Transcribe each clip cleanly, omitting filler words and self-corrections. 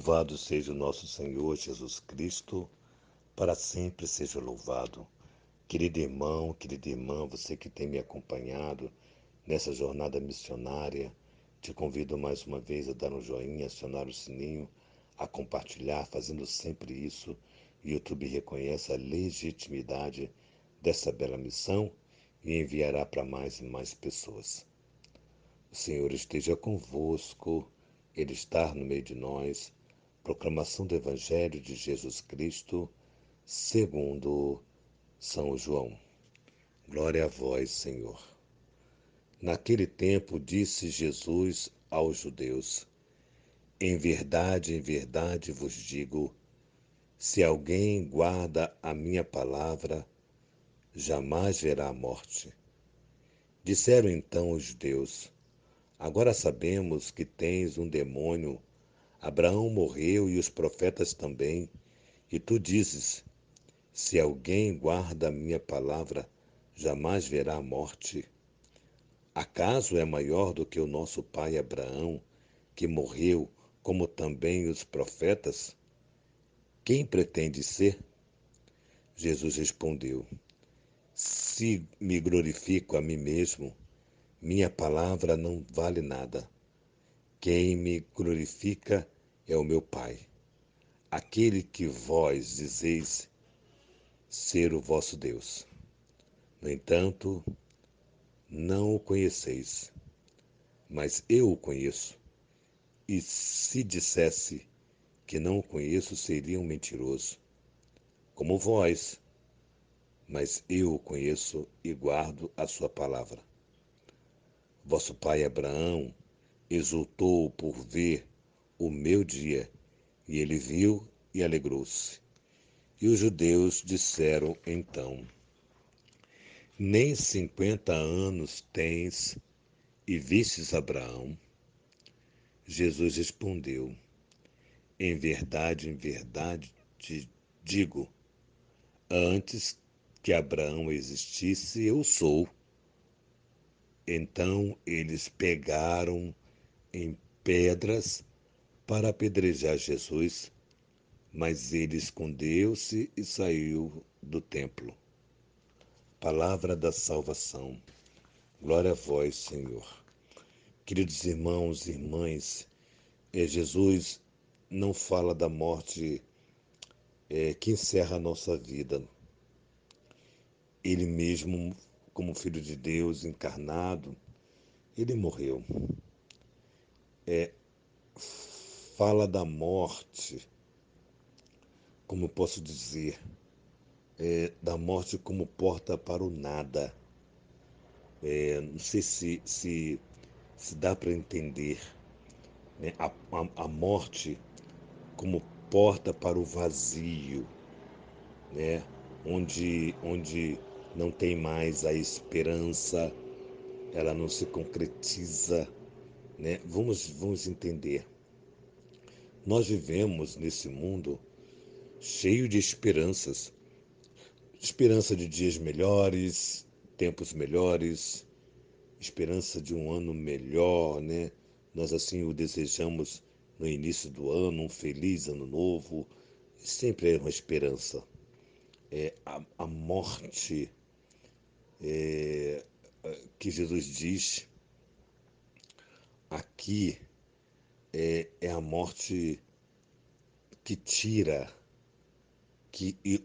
Louvado seja o nosso Senhor Jesus Cristo, para sempre seja louvado. Querido irmão, querida irmã, você que tem me acompanhado nessa jornada missionária, te convido mais uma vez a dar um joinha, acionar o sininho, a compartilhar, fazendo sempre isso. O YouTube reconhece a legitimidade dessa bela missão e enviará para mais e mais pessoas. O Senhor esteja convosco, Ele está no meio de nós. Proclamação do Evangelho de Jesus Cristo, segundo São João. Glória a vós, Senhor. Naquele tempo disse Jesus aos judeus: em verdade vos digo, se alguém guarda a minha palavra, jamais verá a morte. Disseram então os judeus: agora sabemos que tens um demônio. Abraão morreu e os profetas também, e tu dizes: se alguém guarda a minha palavra, jamais verá a morte. Acaso é maior do que o nosso pai Abraão, que morreu, como também os profetas? Quem pretende ser? Jesus respondeu: se me glorifico a mim mesmo, minha palavra não vale nada. Quem me glorifica é o meu Pai, aquele que vós dizeis ser o vosso Deus. No entanto, não o conheceis, mas eu o conheço. E se dissesse que não o conheço, seria um mentiroso, como vós, mas eu o conheço e guardo a sua palavra. Vosso pai Abraão exultou por ver o meu dia, e ele viu e alegrou-se. E os judeus disseram então: nem 50 anos tens e vistes Abraão? Jesus respondeu: em verdade te digo, antes que Abraão existisse, eu sou. Então eles pegaram em pedras para apedrejar Jesus, mas ele escondeu-se e saiu do templo. Palavra da salvação. Glória a vós, Senhor. Queridos irmãos e irmãs, Jesus não fala da morte que encerra a nossa vida. Ele mesmo, como Filho de Deus encarnado, ele morreu. Fala da morte, como posso dizer, da morte como porta para o nada. Não sei se dá para entender, né? A morte como porta para o vazio, né? Onde não tem mais a esperança, ela não se concretiza, né? Vamos entender. Nós vivemos nesse mundo cheio de esperanças, esperança de dias melhores, tempos melhores, esperança de um ano melhor, né? Nós assim o desejamos no início do ano, um feliz ano novo, sempre é uma esperança. A morte que Jesus diz aqui é a morte que tira,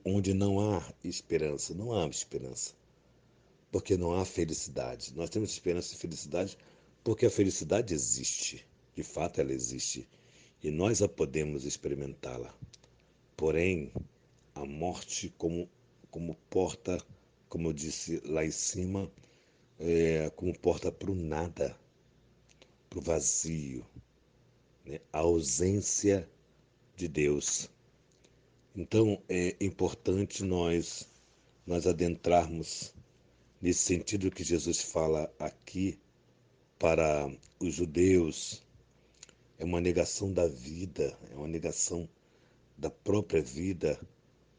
onde não há esperança, não há esperança, porque não há felicidade. Nós temos esperança e felicidade porque a felicidade existe, de fato ela existe, e nós a podemos experimentá-la. Porém, a morte como porta, como eu disse lá em cima, como porta para o nada, para o vazio, né? A ausência de Deus. Então é importante nós adentrarmos nesse sentido que Jesus fala aqui para os judeus. É uma negação da vida, é uma negação da própria vida,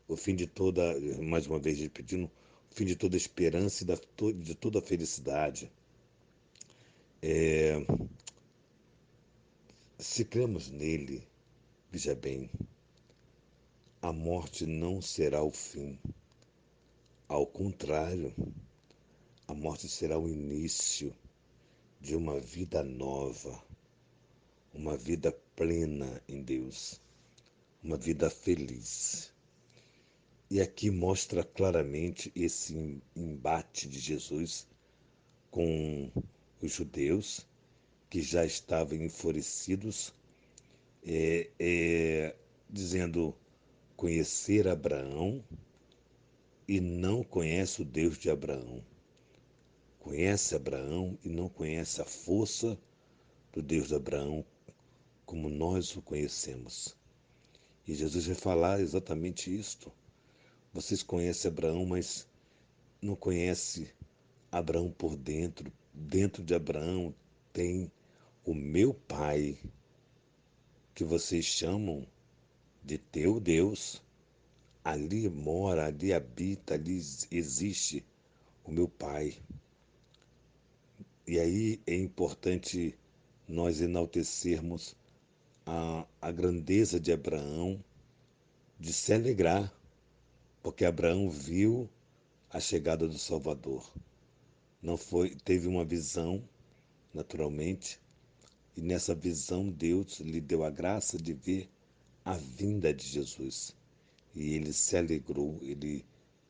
o fim de toda, mais uma vez repetindo, o fim de toda esperança e de toda felicidade. Se cremos nele, Veja bem, a morte não será o fim. Ao contrário, a morte será o início de uma vida nova, uma vida plena em Deus, uma vida feliz. E aqui mostra claramente esse embate de Jesus com os judeus que já estavam enfurecidos, dizendo conhecer Abraão e não conhece o Deus de Abraão. Conhece Abraão e não conhece a força do Deus de Abraão como nós o conhecemos. E Jesus vai falar exatamente isto. Vocês conhecem Abraão, mas não conhecem Abraão por dentro. Dentro de Abraão tem o meu Pai, que vocês chamam de teu Deus. Ali mora, ali habita, ali existe o meu Pai. E aí é importante nós enaltecermos a grandeza de Abraão, de se alegrar, porque Abraão viu a chegada do Salvador. Não foi, teve uma visão, naturalmente, e nessa visão Deus lhe deu a graça de ver a vinda de Jesus. E ele se alegrou, ele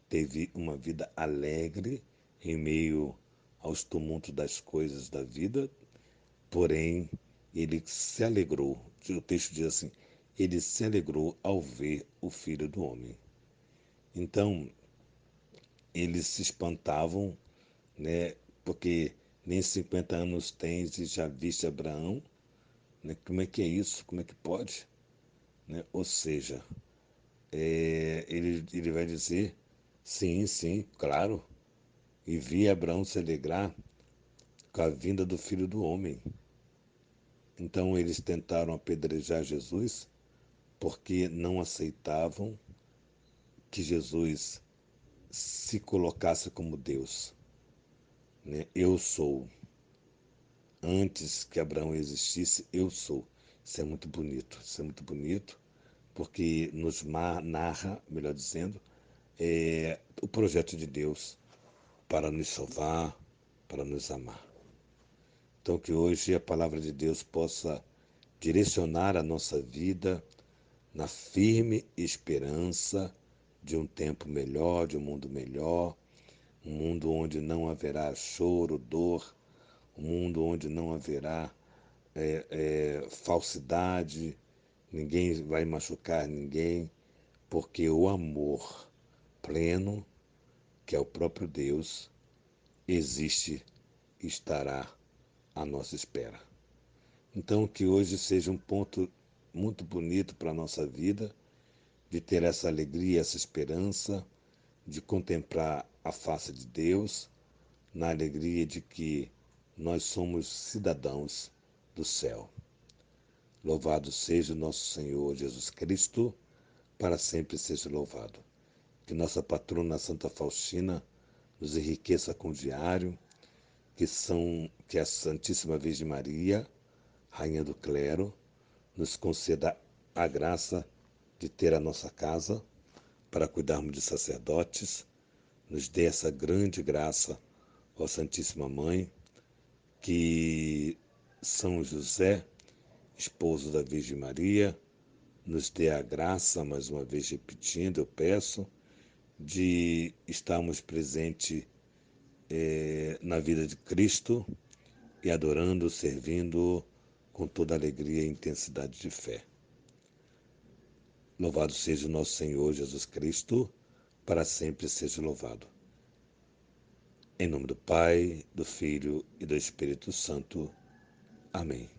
teve uma vida alegre em meio aos tumultos das coisas da vida, porém ele se alegrou. O texto diz assim: ele se alegrou ao ver o Filho do Homem. Então, eles se espantavam, né? Porque nem 50 anos tens e já viste Abraão, né? Como é que é isso? Como é que pode? Né? Ou seja, ele vai dizer, sim, sim, claro, e vi Abraão se alegrar com a vinda do Filho do Homem. Então eles tentaram apedrejar Jesus porque não aceitavam que Jesus se colocasse como Deus, né? Eu sou. Antes que Abraão existisse, eu sou. Isso é muito bonito. Isso é muito bonito porque nos narra, melhor dizendo, o projeto de Deus para nos salvar, para nos amar. Então que hoje a palavra de Deus possa direcionar a nossa vida na firme esperança de um tempo melhor, de um mundo onde não haverá choro, dor, um mundo onde não haverá falsidade, ninguém vai machucar ninguém, porque o amor pleno, que é o próprio Deus, existe e estará à nossa espera. Então, que hoje seja um ponto muito bonito para a nossa vida, de ter essa alegria, essa esperança, de contemplar a face de Deus, na alegria de que nós somos cidadãos do céu. Louvado seja o nosso Senhor Jesus Cristo, para sempre seja louvado. Que nossa patrona Santa Faustina nos enriqueça com o diário, que a Santíssima Virgem Maria, Rainha do Clero, nos conceda a graça de ter a nossa casa para cuidarmos de sacerdotes, nos dê essa grande graça, ó Santíssima Mãe, que São José, esposo da Virgem Maria, nos dê a graça, mais uma vez repetindo, eu peço, de estarmos presentes na vida de Cristo e adorando, servindo com toda alegria e intensidade de fé. Louvado seja o nosso Senhor Jesus Cristo, para sempre seja louvado. Em nome do Pai, do Filho e do Espírito Santo. Amém.